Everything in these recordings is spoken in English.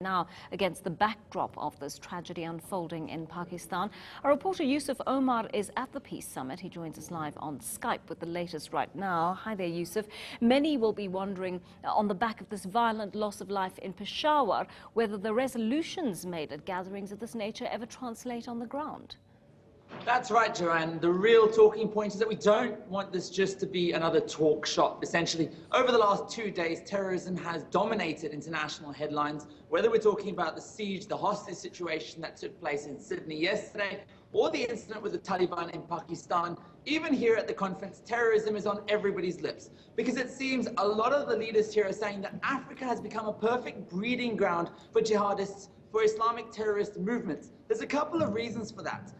now against the backdrop of this tragedy unfolding in Pakistan. Our reporter Yusuf Omar is at the Peace Summit. He joins us live on Skype with the latest right now. Hi there, Yusuf. Many will be wondering, on the back of this violent loss of life in Peshawar, whether the resolutions made at gatherings of this nature ever translate on the ground. That's right, Joanne. The real talking point is that we don't want this just to be another talk shop, essentially. Over the last 2 days, terrorism has dominated international headlines, whether we're talking about the siege, the hostage situation that took place in Sydney yesterday, or the incident with the Taliban in Pakistan. Even here at the conference, terrorism is on everybody's lips, because it seems a lot of the leaders here are saying that Africa has become a perfect breeding ground for jihadists, for Islamic terrorist movements. There's a couple of reasons for that.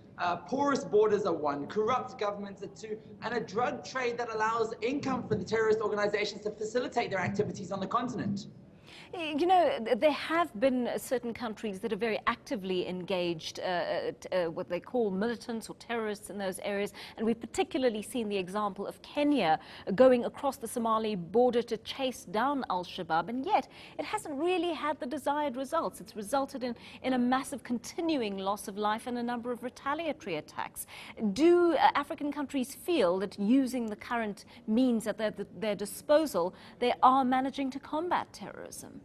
Porous borders are one, corrupt governments are two, and a drug trade that allows income for the terrorist organizations to facilitate their activities on the continent. You know, there have been certain countries that are very actively engaged, what they call militants or terrorists in those areas, and we've particularly seen the example of Kenya going across the Somali border to chase down al-Shabaab, and yet it hasn't really had the desired results. It's resulted in a massive continuing loss of life and a number of retaliatory attacks. Do African countries feel that using the current means at their disposal, they are managing to combat terrorism?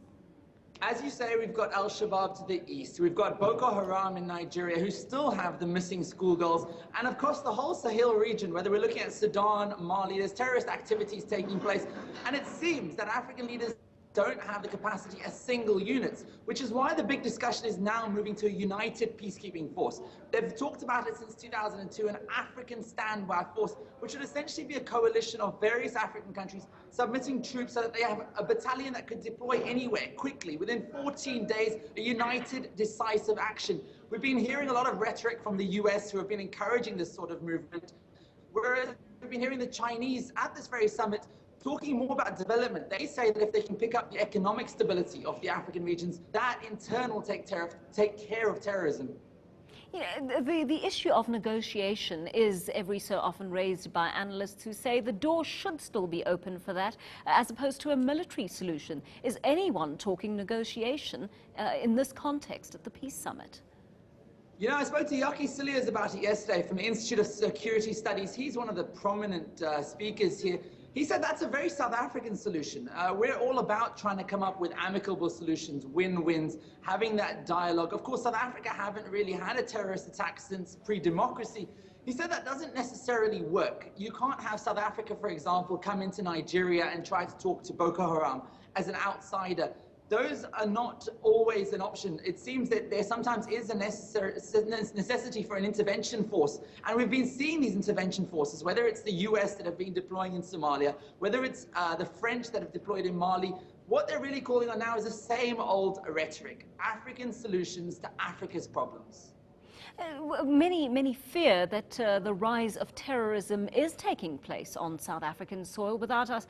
As you say, we've got al-Shabaab to the east, we've got Boko Haram in Nigeria, who still have the missing schoolgirls, and of course the whole Sahel region, whether we're looking at Sudan, Mali, there's terrorist activities taking place, and it seems that African leaders don't have the capacity as single units, which is why the big discussion is now moving to a united peacekeeping force. They've talked about it since 2002, an African standby force, which would essentially be a coalition of various African countries submitting troops so that they have a battalion that could deploy anywhere quickly, within 14 days, a united, decisive action. We've been hearing a lot of rhetoric from the US, who have been encouraging this sort of movement, whereas we've been hearing the Chinese at this very summit talking more about development. They say that if they can pick up the economic stability of the African regions, that in turn will take care of terrorism. You know, the issue of negotiation is every so often raised by analysts who say the door should still be open for that, as opposed to a military solution. Is anyone talking negotiation in this context at the Peace Summit? You know, I spoke to Yaki Silias about it yesterday from the Institute of Security Studies. He's one of the prominent speakers here. He said that's a very South African solution. We're all about trying to come up with amicable solutions, win-wins, having that dialogue. Of course, South Africa haven't really had a terrorist attack since pre-democracy. He said that doesn't necessarily work. You can't have South Africa, for example, come into Nigeria and try to talk to Boko Haram as an outsider. Those are not always an option. It seems that there sometimes is a necessity for an intervention force. And we've been seeing these intervention forces, whether it's the US that have been deploying in Somalia, whether it's the French that have deployed in Mali. What they're really calling on now is the same old rhetoric, African solutions to Africa's problems. Many fear that the rise of terrorism is taking place on South African soil without us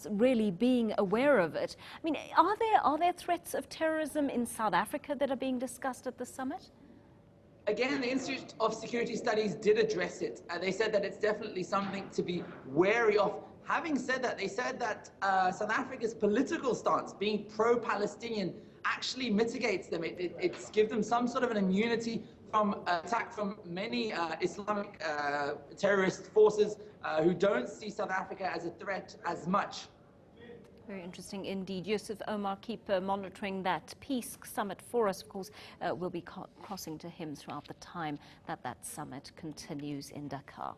really being aware of it. I mean, are there threats of terrorism in South Africa that are being discussed at the summit? Again, the Institute of Security Studies did address it. They said that it's definitely something to be wary of. Having said that, they said that South Africa's political stance, being pro-Palestinian, actually mitigates them. It's gives them some sort of an immunity from attack from many Islamic terrorist forces who don't see South Africa as a threat as much. Very interesting indeed. Yusuf Omar, keep monitoring that Peace Summit for us. Of course, we'll be crossing to him throughout the time that summit continues in Dakar.